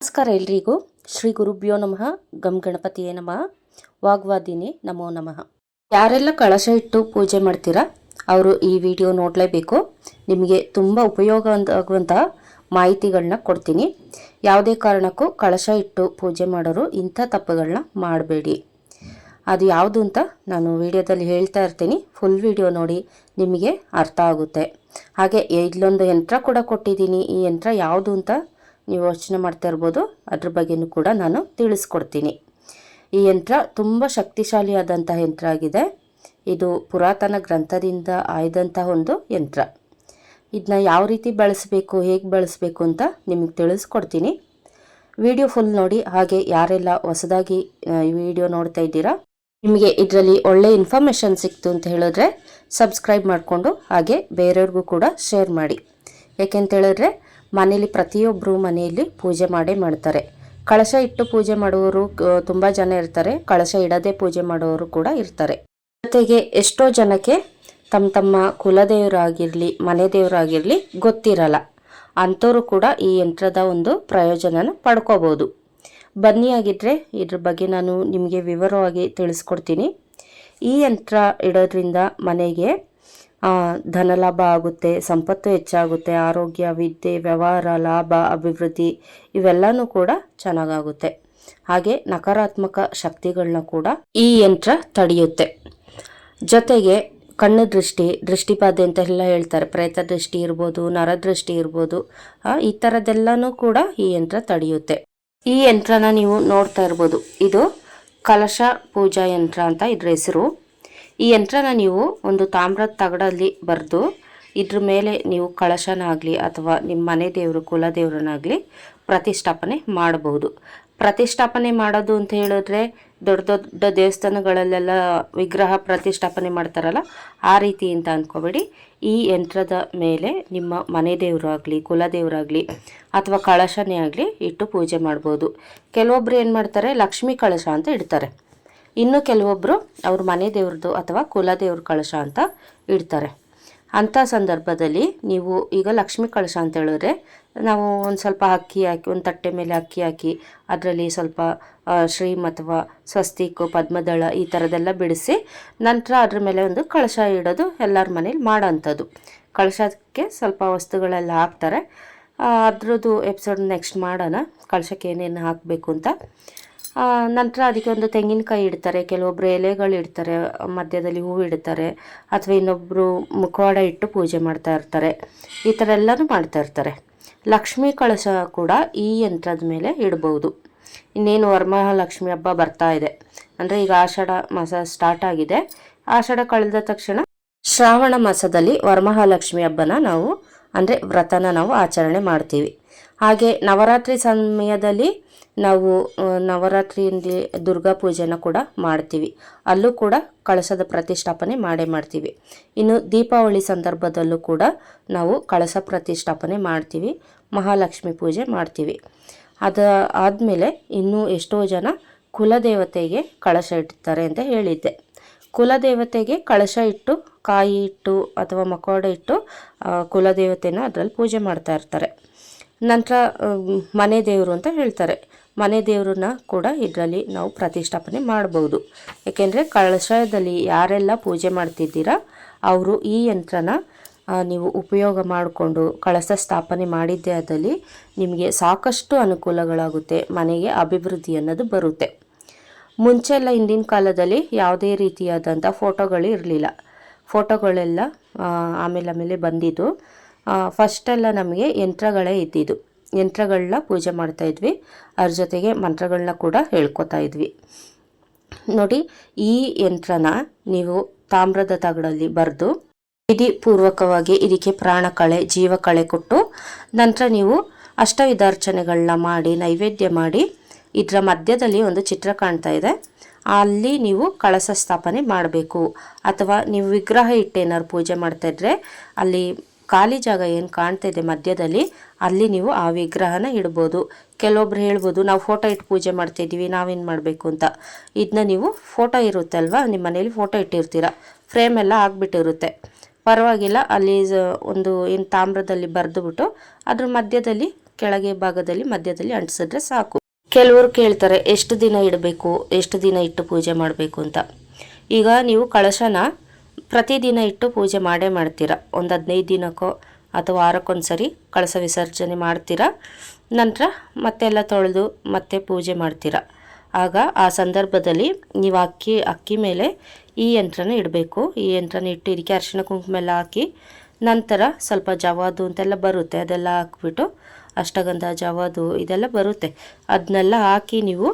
ನಮಸ್ಕಾರ ಎಲ್ರಿಗೂ. ಶ್ರೀ ಗುರುಭ್ಯೋ ನಮಃ. ಗಂ ಗಣಪತಿಯೇ ನಮಃ. ವಾಗ್ವಾದಿನಿ ನಮೋ ನಮಃ. ಯಾರೆಲ್ಲ ಕಳಶ ಇಟ್ಟು ಪೂಜೆ ಮಾಡ್ತೀರಾ ಅವರು ಈ ವಿಡಿಯೋ ನೋಡಲೇಬೇಕು. ನಿಮಗೆ ತುಂಬ ಉಪಯೋಗ ಆಗುವಂತಹ ಮಾಹಿತಿಗಳನ್ನ ಕೊಡ್ತೀನಿ. ಯಾವುದೇ ಕಾರಣಕ್ಕೂ ಕಳಶ ಇಟ್ಟು ಪೂಜೆ ಮಾಡೋರು ಇಂಥ ತಪ್ಪುಗಳನ್ನ ಮಾಡಬೇಡಿ. ಅದು ಯಾವುದು ಅಂತ ನಾನು ವಿಡಿಯೋದಲ್ಲಿ ಹೇಳ್ತಾ ಇರ್ತೀನಿ. ಫುಲ್ ವಿಡಿಯೋ ನೋಡಿ, ನಿಮಗೆ ಅರ್ಥ ಆಗುತ್ತೆ. ಹಾಗೆ ಇಲ್ಲೊಂದು ಯಂತ್ರ ಕೂಡ ಕೊಟ್ಟಿದ್ದೀನಿ. ಈ ಯಂತ್ರ ಯಾವುದು ಅಂತ ನೀವು ಯೋಚನೆ ಮಾಡ್ತಾ ಇರ್ಬೋದು. ಅದ್ರ ಬಗ್ಗೆನೂ ಕೂಡ ನಾನು ತಿಳಿಸ್ಕೊಡ್ತೀನಿ. ಈ ಯಂತ್ರ ತುಂಬ ಶಕ್ತಿಶಾಲಿಯಾದಂಥ ಯಂತ್ರ ಆಗಿದೆ. ಇದು ಪುರಾತನ ಗ್ರಂಥದಿಂದ ಆಯ್ದಂಥ ಒಂದು ಯಂತ್ರ. ಇದನ್ನ ಯಾವ ರೀತಿ ಬಳಸಬೇಕು, ಹೇಗೆ ಬಳಸಬೇಕು ಅಂತ ನಿಮಗೆ ತಿಳಿಸ್ಕೊಡ್ತೀನಿ. ವಿಡಿಯೋ ಫುಲ್ ನೋಡಿ. ಹಾಗೆ ಯಾರೆಲ್ಲ ಹೊಸದಾಗಿ ಈ ವಿಡಿಯೋ ನೋಡ್ತಾ ಇದ್ದೀರಾ, ನಿಮಗೆ ಇದರಲ್ಲಿ ಒಳ್ಳೆ ಇನ್ಫಾರ್ಮೇಷನ್ ಸಿಕ್ತು ಅಂತ ಹೇಳಿದ್ರೆ ಸಬ್ಸ್ಕ್ರೈಬ್ ಮಾಡಿಕೊಂಡು ಹಾಗೆ ಬೇರೆಯವ್ರಿಗೂ ಕೂಡ ಶೇರ್ ಮಾಡಿ. ಯಾಕೆಂತ ಹೇಳಿದ್ರೆ ಮನೇಲಿ ಪ್ರತಿಯೊಬ್ಬರು ಮನೆಯಲ್ಲಿ ಪೂಜೆ ಮಾಡೇ ಮಾಡ್ತಾರೆ. ಕಳಶ ಇಟ್ಟು ಪೂಜೆ ಮಾಡುವವರು ತುಂಬ ಜನ ಇರ್ತಾರೆ. ಕಳಶ ಇಡದೆ ಪೂಜೆ ಮಾಡುವವರು ಕೂಡ ಇರ್ತಾರೆ. ಜೊತೆಗೆ ಎಷ್ಟೋ ಜನಕ್ಕೆ ತಮ್ಮ ತಮ್ಮ ಕುಲದೇವರಾಗಿರಲಿ ಮನೆ ದೇವರಾಗಿರಲಿ ಗೊತ್ತಿರಲ್ಲ. ಅಂಥವರು ಕೂಡ ಈ ಯಂತ್ರದ ಒಂದು ಪ್ರಯೋಜನನ ಪಡ್ಕೋಬೋದು. ಬನ್ನಿ, ಆಗಿದ್ದರೆ ಇದ್ರ ಬಗ್ಗೆ ನಾನು ನಿಮಗೆ ವಿವರವಾಗಿ ತಿಳಿಸ್ಕೊಡ್ತೀನಿ. ಈ ಯಂತ್ರ ಇಡೋದ್ರಿಂದ ಮನೆಗೆ ಧನಲಾಭ ಆಗುತ್ತೆ, ಸಂಪತ್ತು ಹೆಚ್ಚಾಗುತ್ತೆ, ಆರೋಗ್ಯ, ವಿದ್ಯೆ, ವ್ಯವಹಾರ, ಲಾಭ, ಅಭಿವೃದ್ಧಿ ಇವೆಲ್ಲನೂ ಕೂಡ ಚೆನ್ನಾಗಾಗುತ್ತೆ. ಹಾಗೆ ನಕಾರಾತ್ಮಕ ಶಕ್ತಿಗಳನ್ನ ಕೂಡ ಈ ಯಂತ್ರ ತಡೆಯುತ್ತೆ. ಜೊತೆಗೆ ಕಣ್ಣು ದೃಷ್ಟಿಬಾಧೆ ಅಂತ ಎಲ್ಲ ಹೇಳ್ತಾರೆ. ಪ್ರೇತ ದೃಷ್ಟಿ ಇರ್ಬೋದು, ನರದೃಷ್ಟಿ ಇರ್ಬೋದು, ಈ ಥರದ್ದೆಲ್ಲನೂ ಕೂಡ ಈ ಯಂತ್ರ ತಡೆಯುತ್ತೆ. ಈ ಯಂತ್ರನ ನೀವು ನೋಡ್ತಾ ಇರ್ಬೋದು. ಇದು ಕಲಶ ಪೂಜಾ ಯಂತ್ರ ಅಂತ ಇದ್ರ ಹೆಸರು. ಈ ಯಂತ್ರನ ನೀವು ಒಂದು ತಾಮ್ರದ ತಗಡಲ್ಲಿ ಬರೆದು ಇದ್ರ ಮೇಲೆ ನೀವು ಕಳಶನಾಗಲಿ ಅಥವಾ ನಿಮ್ಮ ಮನೆ ದೇವರು ಕುಲದೇವರನ್ನಾಗಲಿ ಪ್ರತಿಷ್ಠಾಪನೆ ಮಾಡಬಹುದು. ಪ್ರತಿಷ್ಠಾಪನೆ ಮಾಡೋದು ಅಂತ ಹೇಳಿದ್ರೆ ದೊಡ್ಡ ದೊಡ್ಡ ದೇವಸ್ಥಾನಗಳಲ್ಲೆಲ್ಲ ವಿಗ್ರಹ ಪ್ರತಿಷ್ಠಾಪನೆ ಮಾಡ್ತಾರಲ್ಲ, ಆ ರೀತಿ ಅಂತ ಅಂದ್ಕೋಬೇಡಿ. ಈ ಯಂತ್ರದ ಮೇಲೆ ನಿಮ್ಮ ಮನೆ ದೇವರಾಗಲಿ ಕುಲದೇವರಾಗಲಿ ಅಥವಾ ಕಳಶನೇ ಆಗಲಿ ಇಟ್ಟು ಪೂಜೆ ಮಾಡ್ಬೋದು. ಕೆಲವೊಬ್ರು ಏನು ಮಾಡ್ತಾರೆ, ಲಕ್ಷ್ಮೀ ಕಳಶ ಅಂತ ಇಡ್ತಾರೆ. ಇನ್ನು ಕೆಲವೊಬ್ಬರು ಅವ್ರ ಮನೆ ದೇವ್ರದ್ದು ಅಥವಾ ಕುಲದೇವ್ರ ಕಳಶ ಅಂತ ಇಡ್ತಾರೆ. ಅಂಥ ಸಂದರ್ಭದಲ್ಲಿ ನೀವು ಈಗ ಲಕ್ಷ್ಮೀ ಕಳಶ ಅಂತ ಹೇಳಿದ್ರೆ ನಾವು ಒಂದು ಸ್ವಲ್ಪ ಅಕ್ಕಿ ಹಾಕಿ, ಒಂದು ತಟ್ಟೆ ಮೇಲೆ ಅಕ್ಕಿ ಹಾಕಿ ಅದರಲ್ಲಿ ಸ್ವಲ್ಪ ಶ್ರೀಮ್ ಅಥವಾ ಸ್ವಸ್ತಿಕ್, ಪದ್ಮದಳ ಈ ಥರದ್ದೆಲ್ಲ ಬಿಡಿಸಿ ನಂತರ ಅದ್ರ ಮೇಲೆ ಒಂದು ಕಳಶ ಇಡೋದು ಎಲ್ಲರ ಮನೇಲಿ ಮಾಡೋ ಅಂಥದ್ದು. ಕಳಶಕ್ಕೆ ಸ್ವಲ್ಪ ವಸ್ತುಗಳೆಲ್ಲ ಹಾಕ್ತಾರೆ. ಅದ್ರದ್ದು ಎಪಿಸೋಡ್ ನೆಕ್ಸ್ಟ್ ಮಾಡೋಣ, ಕಳಶಕ್ಕೆ ಏನೇನು ಹಾಕಬೇಕು ಅಂತ. ನಂತರ ಅದಕ್ಕೆ ಒಂದು ತೆಂಗಿನಕಾಯಿ ಇಡ್ತಾರೆ, ಕೆಲವೊಬ್ಬರು ಎಲೆಗಳು ಇಡ್ತಾರೆ, ಮಧ್ಯದಲ್ಲಿ ಹೂವು ಇಡ್ತಾರೆ, ಅಥವಾ ಇನ್ನೊಬ್ಬರು ಮುಖವಾಡ ಇಟ್ಟು ಪೂಜೆ ಮಾಡ್ತಾ ಇರ್ತಾರೆ. ಈ ಥರ ಎಲ್ಲನೂ ಮಾಡ್ತಾ ಇರ್ತಾರೆ. ಲಕ್ಷ್ಮೀ ಕಳಶ ಕೂಡ ಈ ಯಂತ್ರದ ಮೇಲೆ ಇಡ್ಬೋದು. ಇನ್ನೇನು ವರಮಹಾಲಕ್ಷ್ಮಿ ಹಬ್ಬ ಬರ್ತಾ ಇದೆ ಅಂದರೆ ಈಗ ಆಷಾಢ ಮಾಸ ಸ್ಟಾರ್ಟ್ ಆಗಿದೆ. ಆಷಾಢ ಕಳೆದ ತಕ್ಷಣ ಶ್ರಾವಣ ಮಾಸದಲ್ಲಿ ವರಮಹಾಲಕ್ಷ್ಮಿ ಹಬ್ಬನ ನಾವು ಅಂದರೆ ವ್ರತನ ನಾವು ಆಚರಣೆ ಮಾಡ್ತೀವಿ. ಹಾಗೆ ನವರಾತ್ರಿ ಸಮಯದಲ್ಲಿ ನಾವು ನವರಾತ್ರಿಯಲ್ಲಿ ದುರ್ಗಾ ಪೂಜೆನ ಕೂಡ ಮಾಡ್ತೀವಿ. ಅಲ್ಲೂ ಕೂಡ ಕಳಶದ ಪ್ರತಿಷ್ಠಾಪನೆ ಮಾಡೇ ಮಾಡ್ತೀವಿ. ಇನ್ನು ದೀಪಾವಳಿ ಸಂದರ್ಭದಲ್ಲೂ ಕೂಡ ನಾವು ಕಳಶ ಪ್ರತಿಷ್ಠಾಪನೆ ಮಾಡ್ತೀವಿ, ಮಹಾಲಕ್ಷ್ಮಿ ಪೂಜೆ ಮಾಡ್ತೀವಿ. ಆದಮೇಲೆ ಇನ್ನೂ ಎಷ್ಟೋ ಜನ ಕುಲದೇವತೆಗೆ ಕಳಶ ಇಡ್ತಾರೆ ಅಂತ ಹೇಳಿದ್ದೆ. ಕುಲದೇವತೆಗೆ ಕಳಶ ಇಟ್ಟು, ಕಾಯಿ ಇಟ್ಟು ಅಥವಾ ಮಕವಾಡ ಇಟ್ಟು ಕುಲದೇವತೆನ ಅದರಲ್ಲಿ ಪೂಜೆ ಮಾಡ್ತಾ ಇರ್ತಾರೆ. ನಂತರ ಮನೆ ದೇವರು ಅಂತ ಹೇಳ್ತಾರೆ. ಮನೆ ದೇವ್ರನ್ನ ಕೂಡ ಇದರಲ್ಲಿ ನಾವು ಪ್ರತಿಷ್ಠಾಪನೆ ಮಾಡ್ಬೋದು. ಏಕೆಂದರೆ ಕಳಶದಲ್ಲಿ ಯಾರೆಲ್ಲ ಪೂಜೆ ಮಾಡ್ತಿದ್ದೀರಾ ಅವರು ಈ ಯಂತ್ರನ ನೀವು ಉಪಯೋಗ ಮಾಡಿಕೊಂಡು ಕಳಶ ಸ್ಥಾಪನೆ ಮಾಡಿದ್ದೇ ಆದಲ್ಲಿ ನಿಮಗೆ ಸಾಕಷ್ಟು ಅನುಕೂಲಗಳಾಗುತ್ತೆ, ಮನೆಗೆ ಅಭಿವೃದ್ಧಿ ಅನ್ನೋದು ಬರುತ್ತೆ. ಮುಂಚೆ ಎಲ್ಲ ಹಿಂದಿನ ಕಾಲದಲ್ಲಿ ಯಾವುದೇ ರೀತಿಯಾದಂಥ ಫೋಟೋಗಳು ಇರಲಿಲ್ಲ. ಫೋಟೋಗಳೆಲ್ಲ ಆಮೇಲೆ ಬಂದಿದ್ದು. ಫಸ್ಟೆಲ್ಲ ನಮಗೆ ಯಂತ್ರಗಳೇ ಇದ್ದಿದ್ದು. ಯಂತ್ರಗಳನ್ನ ಪೂಜೆ ಮಾಡ್ತಾಯಿದ್ವಿ, ಅದ್ರ ಜೊತೆಗೆ ಮಂತ್ರಗಳನ್ನ ಕೂಡ ಹೇಳ್ಕೊತಾ ಇದ್ವಿ. ನೋಡಿ, ಈ ಯಂತ್ರನ ನೀವು ತಾಮ್ರದ ತಗಡಲ್ಲಿ ಬರೆದು ವಿಧಿಪೂರ್ವಕವಾಗಿ ಇದಕ್ಕೆ ಪ್ರಾಣ ಕಳೆ, ಜೀವ ಕಳೆ ಕೊಟ್ಟು ನಂತರ ನೀವು ಅಷ್ಟವಿಧಾರ್ಚನೆಗಳನ್ನ ಮಾಡಿ ನೈವೇದ್ಯ ಮಾಡಿ ಇದರ ಮಧ್ಯದಲ್ಲಿ ಒಂದು ಚಿತ್ರ ಕಾಣ್ತಾ ಇದೆ, ಅಲ್ಲಿ ನೀವು ಕಳಶ ಸ್ಥಾಪನೆ ಮಾಡಬೇಕು. ಅಥವಾ ನೀವು ವಿಗ್ರಹ ಇಟ್ಟೇನಾದ್ರು ಪೂಜೆ ಮಾಡ್ತಾಯಿದ್ರೆ ಅಲ್ಲಿ ಖಾಲಿ ಜಾಗ ಏನು ಕಾಣ್ತಾ ಇದೆ ಮಧ್ಯದಲ್ಲಿ, ಅಲ್ಲಿ ನೀವು ಆ ವಿಗ್ರಹನ ಇಡ್ಬೋದು. ಕೆಲವೊಬ್ರು ಹೇಳ್ಬೋದು, ನಾವು ಫೋಟೋ ಇಟ್ಟು ಪೂಜೆ ಮಾಡ್ತಾಯಿದ್ದೀವಿ, ನಾವೇನು ಮಾಡಬೇಕು ಅಂತ. ಇದನ್ನ ನೀವು ಫೋಟೋ ಇರುತ್ತಲ್ವ, ನಿಮ್ಮ ಮನೇಲಿ ಫೋಟೋ ಇಟ್ಟಿರ್ತೀರ, ಫ್ರೇಮ್ ಎಲ್ಲ ಆಗಿಬಿಟ್ಟಿರುತ್ತೆ, ಪರವಾಗಿಲ್ಲ. ಅಲ್ಲಿ ಒಂದು ಏನು ತಾಮ್ರದಲ್ಲಿ ಬರೆದುಬಿಟ್ಟು ಅದ್ರ ಮಧ್ಯದಲ್ಲಿ ಕೆಳಗೆ ಭಾಗದಲ್ಲಿ ಮಧ್ಯದಲ್ಲಿ ಅಂಟಿಸಿದ್ರೆ ಸಾಕು. ಕೆಲವರು ಕೇಳ್ತಾರೆ ಎಷ್ಟು ದಿನ ಇಡಬೇಕು, ಎಷ್ಟು ದಿನ ಇಟ್ಟು ಪೂಜೆ ಮಾಡಬೇಕು ಅಂತ. ಈಗ ನೀವು ಕಳಶನ ಪ್ರತಿದಿನ ಇಟ್ಟು ಪೂಜೆ ಮಾಡೇ ಮಾಡ್ತೀರಾ. ಒಂದು 15 ದಿನಕ್ಕೋ ಅಥವಾ ವಾರಕ್ಕೊಂದ್ಸರಿ ಕಳಶ ವಿಸರ್ಜನೆ ಮಾಡ್ತೀರಾ. ನಂತರ ಮತ್ತೆಲ್ಲ ತೊಳೆದು ಮತ್ತೆ ಪೂಜೆ ಮಾಡ್ತೀರಾ. ಆಗ ಆ ಸಂದರ್ಭದಲ್ಲಿ ನೀವು ಅಕ್ಕಿ ಮೇಲೆ ಈ ಯಂತ್ರನ ಇಡಬೇಕು. ಈ ಯಂತ್ರನ ಇಟ್ಟು ಇದಕ್ಕೆ ಅರಿಶಿಣ ಕುಂಕುಮ ಎಲ್ಲ ಹಾಕಿ, ನಂತರ ಸ್ವಲ್ಪ ಜವಾದು ಅಂತೆಲ್ಲ ಬರುತ್ತೆ, ಅದೆಲ್ಲ ಹಾಕ್ಬಿಟ್ಟು ಅಷ್ಟಗಂಧ ಜವಾದು ಇದೆಲ್ಲ ಬರುತ್ತೆ, ಅದನ್ನೆಲ್ಲ ಹಾಕಿ ನೀವು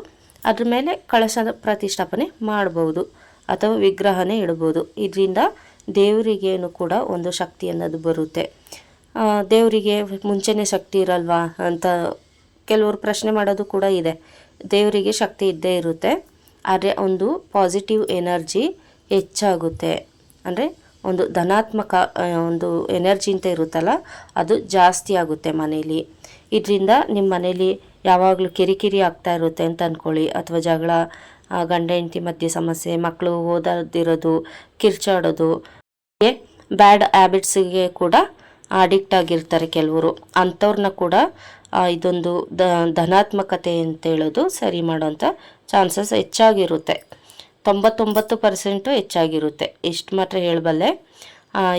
ಅದ್ರ ಮೇಲೆ ಕಳಶದ ಪ್ರತಿಷ್ಠಾಪನೆ ಮಾಡ್ಬೋದು ಅಥವಾ ವಿಗ್ರಹನೇ ಇಡ್ಬೋದು. ಇದರಿಂದ ದೇವರಿಗೇನು ಕೂಡ ಒಂದು ಶಕ್ತಿ ಅನ್ನೋದು ಬರುತ್ತೆ. ದೇವರಿಗೆ ಮುಂಚೆನೇ ಶಕ್ತಿ ಇರಲ್ವಾ ಅಂತ ಕೆಲವರು ಪ್ರಶ್ನೆ ಮಾಡೋದು ಕೂಡ ಇದೆ. ದೇವರಿಗೆ ಶಕ್ತಿ ಇದ್ದೇ ಇರುತ್ತೆ, ಆದರೆ ಒಂದು ಪಾಸಿಟಿವ್ ಎನರ್ಜಿ ಹೆಚ್ಚಾಗುತ್ತೆ. ಅಂದರೆ ಒಂದು ಧನಾತ್ಮಕ ಒಂದು ಎನರ್ಜಿ ಅಂತ ಇರುತ್ತಲ್ಲ, ಅದು ಜಾಸ್ತಿ ಆಗುತ್ತೆ ಮನೇಲಿ. ಇದರಿಂದ ನಿಮ್ಮ ಮನೇಲಿ ಯಾವಾಗಲೂ ಕಿರಿಕಿರಿ ಆಗ್ತಾ ಇರುತ್ತೆ ಅಂತ ಅಂದ್ಕೊಳ್ಳಿ, ಅಥವಾ ಜಗಳ, ಗಂಡ ಹೆಂಡತಿ ಮಧ್ಯೆ ಸಮಸ್ಯೆ, ಮಕ್ಕಳು ಓದೋದಿರೋದು, ಕಿರ್ಚಾಡೋದು, ಬ್ಯಾಡ್ ಹ್ಯಾಬಿಟ್ಸಿಗೆ ಕೂಡ ಅಡಿಕ್ಟ್ ಆಗಿರ್ತಾರೆ ಕೆಲವರು. ಅಂಥವ್ರನ್ನ ಕೂಡ ಇದೊಂದು ಧನಾತ್ಮಕತೆ ಅಂತ ಹೇಳೋದು ಸರಿ ಮಾಡೋಂಥ ಚಾನ್ಸಸ್ ಹೆಚ್ಚಾಗಿರುತ್ತೆ. 99% ಹೆಚ್ಚಾಗಿರುತ್ತೆ, ಇಷ್ಟು ಮಾತ್ರ ಹೇಳಬಲ್ಲೆ.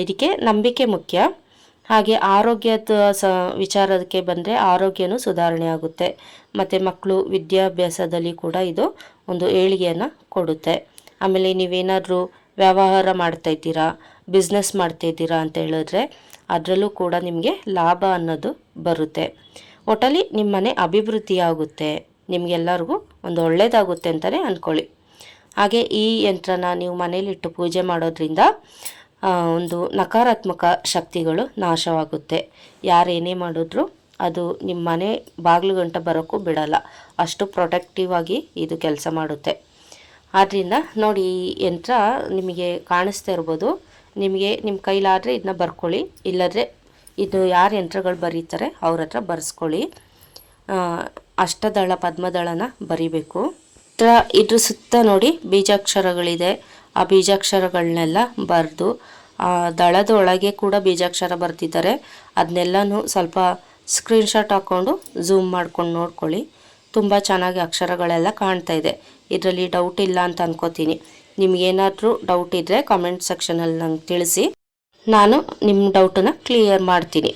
ಇದಕ್ಕೆ ನಂಬಿಕೆ ಮುಖ್ಯ. ಹಾಗೆ ಆರೋಗ್ಯದ ವಿಚಾರಕ್ಕೆ ಬಂದರೆ ಆರೋಗ್ಯನೂ ಸುಧಾರಣೆ ಆಗುತ್ತೆ. ಮತ್ತು ಮಕ್ಕಳು ವಿದ್ಯಾಭ್ಯಾಸದಲ್ಲಿ ಕೂಡ ಇದು ಒಂದು ಏಳಿಗೆಯನ್ನು ಕೊಡುತ್ತೆ. ಆಮೇಲೆ ನೀವೇನಾದರೂ ವ್ಯವಹಾರ ಮಾಡ್ತಾಯಿದ್ದೀರಾ, ಬಿಸ್ನೆಸ್ ಮಾಡ್ತಾಯಿದ್ದೀರಾ ಅಂತ ಹೇಳಿದ್ರೆ ಅದರಲ್ಲೂ ಕೂಡ ನಿಮಗೆ ಲಾಭ ಅನ್ನೋದು ಬರುತ್ತೆ. ಒಟ್ಟಲ್ಲಿ ನಿಮ್ಮ ಮನೆ ಅಭಿವೃದ್ಧಿ ಆಗುತ್ತೆ, ನಿಮಗೆಲ್ಲರಿಗೂ ಒಂದು ಒಳ್ಳೆಯದಾಗುತ್ತೆ ಅಂತಲೇ ಅಂದ್ಕೊಳ್ಳಿ. ಹಾಗೆ ಈ ಯಂತ್ರನ ನೀವು ಮನೇಲಿಟ್ಟು ಪೂಜೆ ಮಾಡೋದ್ರಿಂದ ಒಂದು ನಕಾರಾತ್ಮಕ ಶಕ್ತಿಗಳು ನಾಶವಾಗುತ್ತೆ. ಯಾರೇನೇ ಮಾಡಿದ್ರು ಅದು ನಿಮ್ಮ ಮನೆ ಬಾಗಿಲು ಗಂಟ ಬರೋಕ್ಕೂ ಬಿಡಲ್ಲ, ಅಷ್ಟು ಪ್ರೊಟೆಕ್ಟಿವ್ ಆಗಿ ಇದು ಕೆಲಸ ಮಾಡುತ್ತೆ. ಆದ್ದರಿಂದ ನೋಡಿ, ಈ ಯಂತ್ರ ನಿಮಗೆ ಕಾಣಿಸ್ತಾ ಇರ್ಬೋದು. ನಿಮಗೆ ನಿಮ್ಮ ಕೈಲಾದರೆ ಇದನ್ನ ಬರ್ಕೊಳ್ಳಿ, ಇಲ್ಲದ್ರೆ ಇದು ಯಾರು ಯಂತ್ರಗಳು ಬರೀತಾರೆ ಅವ್ರ ಹತ್ರ ಬರೆಸ್ಕೊಳ್ಳಿ. ಅಷ್ಟದಳ ಪದ್ಮದಳನ ಬರಿಬೇಕು. ಇದ್ರ ಸುತ್ತ ನೋಡಿ ಬೀಜಾಕ್ಷರಗಳಿದೆ, ಆ ಬೀಜಾಕ್ಷರಗಳನ್ನೆಲ್ಲ ಬರೆದು ದಳದ ಒಳಗೆ ಕೂಡ ಬೀಜಾಕ್ಷರ ಬರೆದಿದ್ದಾರೆ. ಅದನ್ನೆಲ್ಲನೂ ಸ್ವಲ್ಪ ಸ್ಕ್ರೀನ್ಶಾಟ್ ಹಾಕ್ಕೊಂಡು ಝೂಮ್ ಮಾಡ್ಕೊಂಡು ನೋಡ್ಕೊಳ್ಳಿ. ತುಂಬ ಚೆನ್ನಾಗಿ ಅಕ್ಷರಗಳೆಲ್ಲ ಕಾಣ್ತಾ ಇದೆ. ಇದರಲ್ಲಿ ಡೌಟ್ ಇಲ್ಲ ಅಂತ ಅನ್ಕೋತೀನಿ. ನಿಮಗೇನಾದರೂ ಡೌಟ್ ಇದ್ದರೆ ಕಮೆಂಟ್ ಸೆಕ್ಷನಲ್ಲಿ ನಂಗೆ ತಿಳಿಸಿ, ನಾನು ನಿಮ್ಮ ಡೌಟನ್ನು ಕ್ಲಿಯರ್ ಮಾಡ್ತೀನಿ.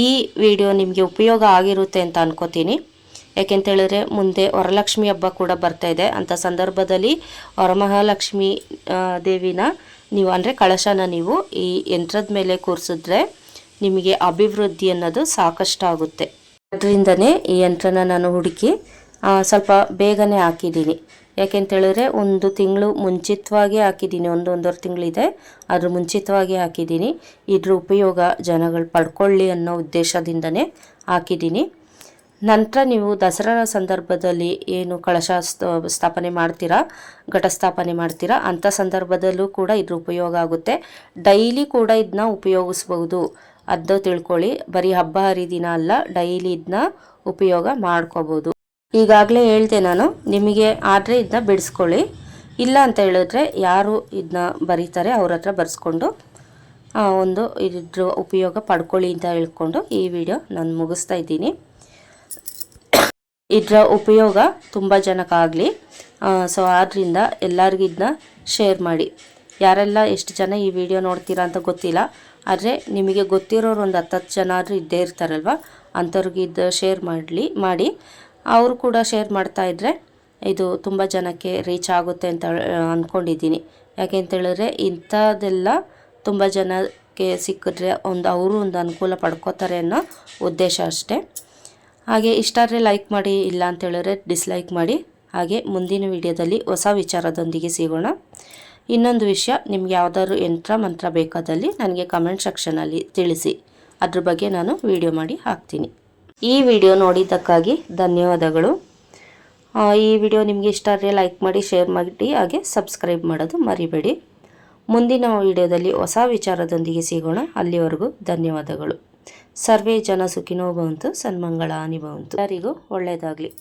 ಈ ವಿಡಿಯೋ ನಿಮಗೆ ಉಪಯೋಗ ಆಗಿರುತ್ತೆ ಅಂತ ಅನ್ಕೋತೀನಿ. ಯಾಕೆಂತೇಳಿದ್ರೆ ಮುಂದೆ ವರಲಕ್ಷ್ಮಿ ಹಬ್ಬ ಕೂಡ ಬರ್ತಾಯಿದೆ. ಅಂಥ ಸಂದರ್ಭದಲ್ಲಿ ವರಮಹಾಲಕ್ಷ್ಮಿ ದೇವಿನ ನೀವು ಅಂದರೆ ಕಳಶನ ನೀವು ಈ ಯಂತ್ರದ ಮೇಲೆ ಕೂರಿಸಿದ್ರೆ ನಿಮಗೆ ಅಭಿವೃದ್ಧಿ ಅನ್ನೋದು ಸಾಕಷ್ಟು ಆಗುತ್ತೆ. ಅದರಿಂದನೇ ಈ ಯಂತ್ರನ ನಾನು ಹುಡುಕಿ ಸ್ವಲ್ಪ ಬೇಗನೆ ಹಾಕಿದ್ದೀನಿ. ಯಾಕೆಂತೇಳಿದ್ರೆ 1 ತಿಂಗಳು ಮುಂಚಿತವಾಗಿ ಹಾಕಿದ್ದೀನಿ, ಒಂದೂವರೆ ತಿಂಗಳಿದೆ, ಅದ್ರ ಮುಂಚಿತವಾಗಿ ಹಾಕಿದ್ದೀನಿ. ಇದ್ರ ಉಪಯೋಗ ಜನಗಳು ಪಡ್ಕೊಳ್ಳಿ ಅನ್ನೋ ಉದ್ದೇಶದಿಂದನೇ ಹಾಕಿದ್ದೀನಿ. ನಂತರ ನೀವು ದಸರಾ ಸಂದರ್ಭದಲ್ಲಿ ಏನು ಕಳಶ ಸ್ಥಾಪನೆ ಮಾಡ್ತೀರಾ, ಘಟ ಸ್ಥಾಪನೆ ಮಾಡ್ತೀರಾ, ಅಂಥ ಸಂದರ್ಭದಲ್ಲೂ ಕೂಡ ಇದ್ರ ಉಪಯೋಗ ಆಗುತ್ತೆ. ಡೈಲಿ ಕೂಡ ಇದನ್ನ ಉಪಯೋಗಿಸ್ಬೋದು, ಅದು ತಿಳ್ಕೊಳ್ಳಿ. ಬರೀ ಹಬ್ಬ ಹರಿದಿನ ಅಲ್ಲ, ಡೈಲಿ ಇದನ್ನ ಉಪಯೋಗ ಮಾಡ್ಕೋಬೋದು. ಈಗಾಗಲೇ ಹೇಳ್ದೆ ನಾನು, ನಿಮಗೆ ಆದರೆ ಇದನ್ನ ಬಿಡಿಸ್ಕೊಳ್ಳಿ. ಇಲ್ಲ ಅಂತ ಹೇಳಿದ್ರೆ ಯಾರು ಇದನ್ನ ಬರೀತಾರೆ ಅವ್ರ ಹತ್ರ ಬರೆಸ್ಕೊಂಡು ಒಂದು ಇದ್ರ ಉಪಯೋಗ ಪಡ್ಕೊಳ್ಳಿ ಅಂತ ಹೇಳ್ಕೊಂಡು ಈ ವಿಡಿಯೋ ನಾನು ಮುಗಿಸ್ತಾ ಇದ್ದೀನಿ. ಇದರ ಉಪಯೋಗ ತುಂಬ ಜನಕ್ಕಾಗಲಿ. ಸೊ ಆದ್ದರಿಂದ ಎಲ್ಲರಿಗೂ ಇದನ್ನ ಶೇರ್ ಮಾಡಿ. ಯಾರೆಲ್ಲ ಎಷ್ಟು ಜನ ಈ ವಿಡಿಯೋ ನೋಡ್ತೀರಾ ಅಂತ ಗೊತ್ತಿಲ್ಲ, ಆದರೆ ನಿಮಗೆ ಗೊತ್ತಿರೋರು ಒಂದು 10 ಜನ ಆದರೂ ಇದ್ದೇ ಇರ್ತಾರಲ್ವ, ಅಂಥವ್ರಿಗೆ ಇದು ಶೇರ್ ಮಾಡಿ ಅವರು ಕೂಡ ಶೇರ್ ಮಾಡ್ತಾಯಿದ್ರೆ ಇದು ತುಂಬ ಜನಕ್ಕೆ ರೀಚ್ ಆಗುತ್ತೆ ಅಂತ ಅಂದ್ಕೊಂಡಿದ್ದೀನಿ. ಯಾಕೆಂತೇಳಿದ್ರೆ ಇಂಥದ್ದೆಲ್ಲ ತುಂಬ ಜನಕ್ಕೆ ಸಿಕ್ಕಿದ್ರೆ ಅವರು ಒಂದು ಅನುಕೂಲ ಪಡ್ಕೋತಾರೆ ಅನ್ನೋ ಉದ್ದೇಶ ಅಷ್ಟೇ. ಹಾಗೆ ಇಷ್ಟ ಆದರೆ ಲೈಕ್ ಮಾಡಿ, ಇಲ್ಲ ಅಂತ ಹೇಳಿದ್ರೆ ಡಿಸ್ಲೈಕ್ ಮಾಡಿ. ಹಾಗೆ ಮುಂದಿನ ವಿಡಿಯೋದಲ್ಲಿ ಹೊಸ ವಿಚಾರದೊಂದಿಗೆ ಸಿಗೋಣ. ಇನ್ನೊಂದು ವಿಷಯ, ನಿಮ್ಗೆ ಯಾವುದಾದ್ರು ಯಂತ್ರ ಮಂತ್ರ ಬೇಕಾದಲ್ಲಿ ನನಗೆ ಕಮೆಂಟ್ ಸೆಕ್ಷನಲ್ಲಿ ತಿಳಿಸಿ, ಅದ್ರ ಬಗ್ಗೆ ನಾನು ವಿಡಿಯೋ ಮಾಡಿ ಹಾಕ್ತೀನಿ. ಈ ವಿಡಿಯೋ ನೋಡಿದ್ದಕ್ಕಾಗಿ ಧನ್ಯವಾದಗಳು. ಈ ವಿಡಿಯೋ ನಿಮಗೆ ಇಷ್ಟ ಆದರೆ ಲೈಕ್ ಮಾಡಿ, ಶೇರ್ ಮಾಡಿ, ಹಾಗೆ ಸಬ್ಸ್ಕ್ರೈಬ್ ಮಾಡೋದು ಮರಿಬೇಡಿ. ಮುಂದಿನ ವಿಡಿಯೋದಲ್ಲಿ ಹೊಸ ವಿಚಾರದೊಂದಿಗೆ ಸಿಗೋಣ. ಅಲ್ಲಿವರೆಗೂ ಧನ್ಯವಾದಗಳು. ಸರ್ವೇ ಜನ ಸುಖಿನೋ ಭವಂತು, ಸನ್ಮಂಗಳಾನಿ ಭವಂತು. ಎಲ್ಲರಿಗೂ ಒಳ್ಳೆಯದಾಗಲಿ.